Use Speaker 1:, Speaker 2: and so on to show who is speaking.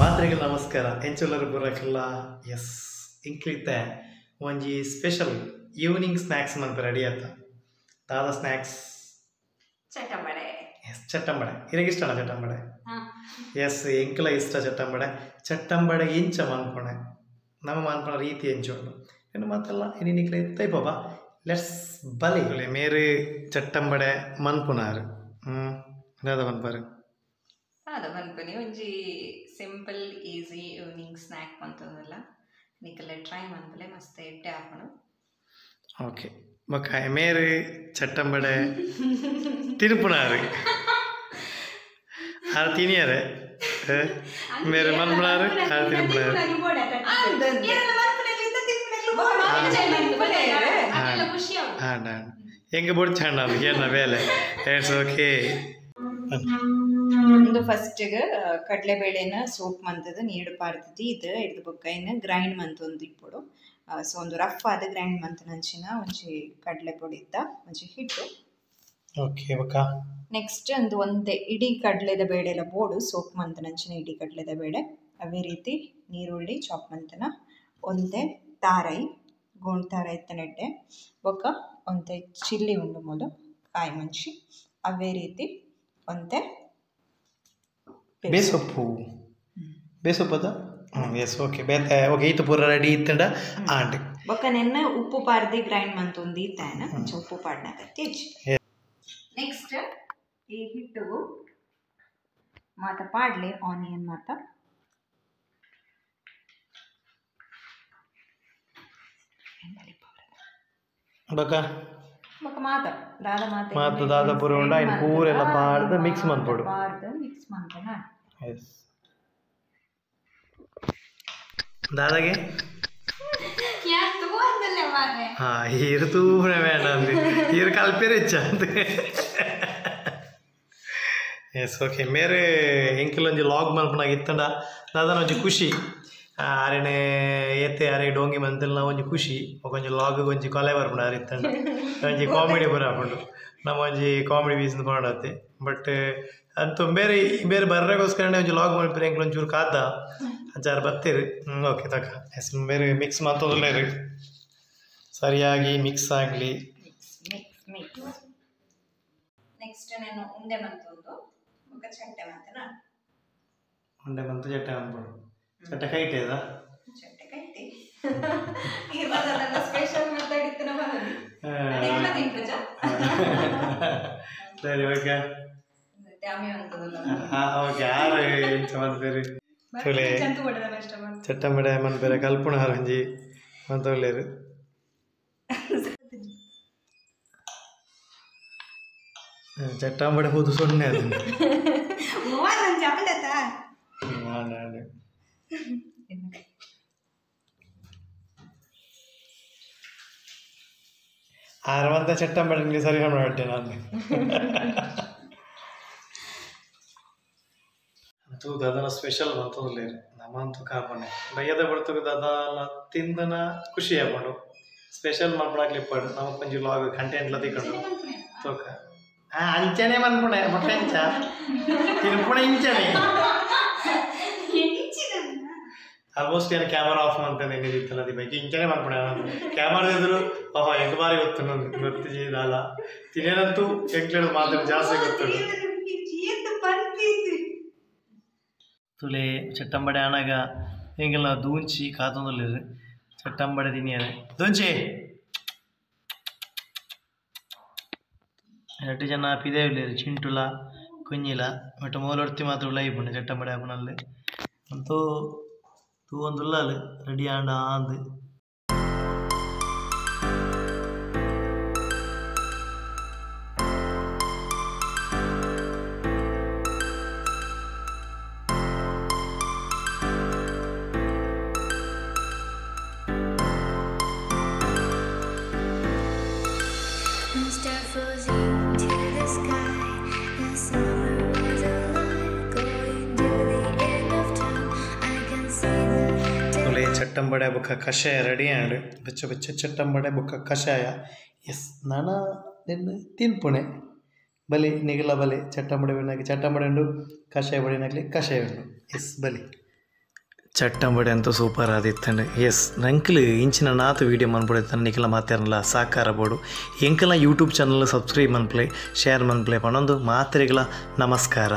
Speaker 1: ಮಾತ್ರೆಗೆ ನಮಸ್ಕಾರ ಎಂಚುಲರು ಬರೋಕ್ಕೆಲ್ಲ ಎಸ್ ಇಂಕ್ಲಿತ್ತೆ ಒಂಜಿ special evening snacks ಅಂತ ರೆಡಿ ಆಯ್ತ ದಾದ ಸ್ನ್ಯಾಕ್ಸ್
Speaker 2: ಚಟ್ಟಂಬಡೆ
Speaker 1: ಎಸ್ ಚಟ್ಟಂಬಡೆ ಇರಗೆ ಇಷ್ಟ ಚಟ್ಟಂಬಡೆ ಎಸ್ ಎಂಕಲ ಇಷ್ಟ ಚಟ್ಟಂಬಡೆ ಚಟ್ಟಂಬಡೆ ಇಂಚ ಮನ್ಪೊಣೆ ನಮ್ಮ ಮನ್ಪೊಣ ರೀತಿ ಎಂಚುಂಡು ಇನ್ನು ಮತ್ತೆಲ್ಲ ಇನ್ನಿಕ್ಲೆ ತೈಪಬ ಲೆಟ್ಸ್ ಬಲಿ ಮೇರೆ ಚಟ್ಟಂಬಡೆ ಮನ್ಪುನಾರು ದಾದ ಮನ್ಪಾರು
Speaker 2: ಅದು ಮನ್ಪನಿ ಒಂಜಿ ಸಿಂಪಲ್ ಈಸಿ ಈವ್ನಿಂಗ್ ಸ್ನ್ಯಾಕ್ ಅಂತಂದಲ್ಲ ನಿಕಲ್ಲ ಟ್ರೈ ಮನ್ಪಲೆ ಮಸ್ತ್ ಎಡ್ಡೆ ಹಾಕೋಣ
Speaker 1: ಓಕೆ ಬೊಕ್ಕ ಮೇರೆ ಚಟ್ಟಂಬಡೆ ತಿರುಪುನಾರು ಆರು ತಿನಿಯಾರೆ ಮೇರೆ ಮನ್ಪುನಾರು ಆರು ತಿರುಪುನಾರು ಹಾಂ ಹೆಂಗೆ ಬೊಡ್ಚಾಂಡ ಏನ ಬೇಲೆ ಇಟ್ಸ್ ಓಕೆ
Speaker 2: ಒಂದು ಫಸ್ಟ್ಗೆ ಕಡಲೆಬೇಳೆನ ಸೋಪ್ ಮಂತದ ನೀರು ಪಾರ್ತಿದ್ದಿ ಇದು ಹಿಡ್ದು ಬೊಕ್ಕ ಗ್ರೈಂಡ್ ಮಂತೊಂದು ಇಪ್ಪಡು ಸೊ ಒಂದು ರಫ್ ಆದ ಗ್ರೈಂಡ್ ಮಂತನಂಚಿನ ಒಂಜಿ ಕಡಲೆ ಪೊಡಿ ಇದ್ದ ಒಂಜಿ ಹಿಟ್ಟು
Speaker 1: ಓಕೆ ಬೊಕ್ಕ
Speaker 2: ನೆಕ್ಸ್ಟ್ ಒಂದು ಒಂದೇ ಇಡೀ ಕಡಲೆದ ಬೇಳೆಲ ಬೋಡು ಸೋಪ್ ಮಂತನಂಚಿನ ಇಡೀ ಕಡಲೆದ ಬೇಳೆ ಅವೇ ರೀತಿ ನೀರುಳ್ಳಿ ಚಾಪ್ ಮಂತನ ಒಂದೇ ತಾರೈ ಗೋಣ್ ತಾರೈ ಎತ್ತನೆಡ್ಡೆ ಬೊಕ್ಕ ಒಂದೇ ಚಿಲ್ಲಿ ಉಂಡು ಮೊಲು ಕಾಯಿ ಮುಂಚಿ ಅವೇ ರೀತಿ ಒಂದೇ
Speaker 1: ಬೇಸೊಪ್ಪು ಬೇಸೊಪ್ಪದ ಎಸ್ ಓಕೆ ಬೇತೆ ಓಕೆ ಈತು ಪೂರ ರೆಡಿ ಇತ್ತಂಡ ಆಂಡ್
Speaker 2: ಬೊಕ್ಕ ನೆನ್ನ ಉಪ್ಪು ಪಾರ್ದಿ ಗ್ರೈಂಡ್ ಮಂತೊಂದು ಇತ್ತಾಯನ కొంచెం ಉಪ್ಪು ಪಾಡ್ನಾಗತ್ತಿ ಹೆಚ್ಚು ನೆಕ್ಸ್ಟ್ ಈ ಹಿಟ್ಟು ಮಾತ ಪಾಡ್ಲೆ ಆನಿಯನ್ ಮಾತ
Speaker 1: ಬೊಕ್ಕ
Speaker 2: ಬೊಕ್ಕ ಮಾತ ದಾದ ಮಾತ
Speaker 1: ಮಾತು ದಾದ ಪೂರ ಉಂಡ ಇನ್ನು ಪೂರೆಲ್ಲ ಪಾಡ್ದು ಮಿಕ್ಸ್ ಮನ್ಪೊಡು
Speaker 2: ಪಾಡ್ದು ಮಿಕ್ಸ್ ಮಂತನ
Speaker 1: ಎಸ್ ದಾದಾಗೆ ಹಾಂ ಈರು ತೂನೆ ಬೇಡ ಅಂದು ಈರು ಕಲ್ಪೇರೆ ಇಚ್ಚ ಅಂತ ಎಸ್ ಓಕೆ ಮೇರೆ ಎಂಕಲೊಂಜಿ ಲಾಗ್ ಮಲ್ಪನಾಗ ಇತ್ತಂಡ ದಾದನ ಒಂಜಿ ಖುಷಿ ಆರೆನೆ ಏತೆ ಅರೆ ಡೋಂಗಿ ಮಂತೆಲ್ಲ ಒಂಜಿ ಖುಷಿ ಒಂಜಿ ಲಾಗ್ ಒಂಜಿ ಕೊಲೆ ಬರ್ಪುಂಡು ಅರೆ ಇತ್ತಂಡ ಒಂಜಿ ಕಾಮಿಡಿ ಬರ ಹಾಕೊಂಡು ನಮ್ಮ ಒಂಜಿ ಕಾಮಿಡಿ ಬೀಸ್ದು ಮಾಡತ್ತೆ ಬಟ್ ಅಂತೂ ಬೇರೆ ಬೇರೆ ಬರ್ರೆಗೋಸ್ಕರನೇ ಒಂಜಿ ಲಾಗ್ ಮಲ್ಪಿರಿ ಎಂಕ್ಲು ಒಂಚೂರು ಕಾದ ಅಜ್ಜಾರು ಬತ್ತೀರಿ ಓಕೆ ತಕ ಎಸ್ ಬೇರೆ ಮಿಕ್ಸ್ ಮಾತೋದಲ್ಲೇರಿ ಸರಿಯಾಗಿ ಮಿಕ್ಸ್ ಆಗಲಿ
Speaker 2: ನೆಕ್ಸ್ಟ್ ನಾನು ಉಂಡೆ ಮಂತೊಂದು ಬೊಕ್ಕ ಚಟ್ಟೆ ಮಂತನ
Speaker 1: ಉಂಡೆ ಮಂತು ಚಟ್ಟೆ ಅನ್ಬೋದು ಚಟ್ಟೆ ಕೈಟೆ ಅದ
Speaker 2: ಚಟ್ಟೆ ಕೈಟಿ ಇರೋದಲ್ಲ ಸ್ಪೆಷಲ್ ಮೆಥಡ್ ಇತ್ತು ನಮ್ಮಲ್ಲಿ ಅದೆಲ್ಲ ತಿಂಕಜ
Speaker 1: ಸರಿ ಓಕೆ
Speaker 2: ತ್ಯಾಮಿ ಅಂತದಲ್ಲ
Speaker 1: ಓಕೆ ಆರು ಎಂಚ ಮಂತ್ಬೇರಿ ತುಳೆ ಚಟ್ಟಂಬಡೆ ಮನ್ಪೇರೆ ಕಲ್ಪುಣ ಹರಂಜಿ ಮಂತೊಳ್ಳೆರು ಚಟ್ಟಂಬಡೆ ಹೋದು ಸೊನ್ನೆ ಅದು ಆರವಂತ ಚಟ್ಟಂಬಡೆ ಸರಿ ಮಾಡ್ಬಿಟ್ಟೆ ನಾನು ಅಂತೂ ದಾದನ ಸ್ಪೆಷಲ್ ಬಂತಂದ್ರೆ ನಮ್ಮಂತೂ ಕಾಪಣೆ ಬಯ್ಯದ ಬಡ್ತಕ್ಕೆ ದಾದನ ತಿಂದನ ಖುಷಿ ಆಗ್ಕೊಂಡು ಸ್ಪೆಷಲ್ ಮಾಡ್ಬಿಡಾಕ್ಲಿ ಪಡ್ ನಮಗೆ ಕೊಂಚ ಲಾಗ್ ಕಂಟೆಂಟ್ಲ ತಿಕ್ಕೊಂಡು ತೋಕ ಅಂಚನೆ ಮನ್ಪುಣೆ ಮೊಟ್ಟೆ ಇಂಚ ತಿನ್ಪುಣೆ ಇಂಚನೆ ಆಲ್ಮೋಸ್ಟ್ ಏನು ಕ್ಯಾಮರಾ ಆಫ್ ಮಾಡ್ತೇನೆ ಏನಿದಿತ್ತಲ್ಲ ಅದಿ ಬೈಕ್ ಇಂಚನೆ ಮನ್ಪುಣೆ ಕ್ಯಾಮರಾ ಎದುರು ಓಹೋ ಎಂಟು ಬಾರಿ ಗೊತ್ತು ನಂದು ಗೊತ್ತಿಲ್ಲ ತಿನ್ನೇನಂತೂ ಎಂಕ್ಲೇಳು ಮಾತ್ರ ಜಾಸ್ತಿ ಗೊತ್ತು ತುಲೆ ಚಟ್ಟಂಬಡೆ ಆನಾಗ ಹಿಂಗೆಲ್ಲ ದೂಂಚಿ ಕಾತೊಂದಲ್ಲಿರು ಚಟ್ಟಂಬಡೆ ತಿನ್ನಿಯಾರೆ ದೂಂಚಿ ಎರಡು ಜನ ಪಿದೇವಿಲ್ಲೇರು ಚಿಂಟುಲ ಕುഞ്ഞിಲ ಬಟ್ ಮೋಲೊಡ್ತಿ ಮಾತ್ರ ಉಲ್ಲ ಇಪ್ಪುಂಡು ಚಟ್ಟಂಬಡೆ ಆಪುನಲ್ಲಿ ಅಂತೂ ತೂ ಒಂದು ಉಲ್ಲಾಲು ರೆಡಿ ಆಂಡ ಆಂದು ಚಟ್ಟಂಬಡೆ ಬೊಕ್ಕ ಕಷಾಯ ರೆಡಿ ಆಂಡ್ ಬೆಚ್ಚ ಬೆಚ್ಚ ಚಟ್ಟಂಬಡೆ ಬೊಕ್ಕ ಕಷಾಯ ಎಸ್ ನಾನು ನಿನ್ನ ತಿನ್ಪುಣೆ ಬಲಿ ನಿಗಲ ಬಲಿ ಚಟ್ಟಂಬಡೆ ಬಣ್ಣಕ್ಕೆ ಚಟ್ಟಂಬಡೆ ಉಂಡು ಕಷಾಯ ಬಡಿನಾಗಲಿ ಕಷಾಯ ಉಂಡು ಎಸ್ ಬಲಿ ಚಟ್ಟಂಬಡಿ ಅಂತೂ ಸೂಪರ್ ಆದಿತ್ತಂಡು ಎಸ್ ನಂಕಲ್ ಇಂಚಿನ ನಾತು ವೀಡಿಯೋ ಮನ್ಪೊಡಿತಾನೆ ನಿಖಲ ಮಾತಾಡಲ್ಲ ಸಾಕಾರ ಬೋಡು ಎಂಕಲ ಯೂಟ್ಯೂಬ್ ಚಾನಲ್ ಸಬ್ಸ್ಕ್ರೈಬ್ ಮನ್ಪ್ಲೆ ಶೇರ್ ಮನ್ಪ್ಲೆ ಪಣೊಂದು ಮಾತ್ರೆಗಳ ನಮಸ್ಕಾರ.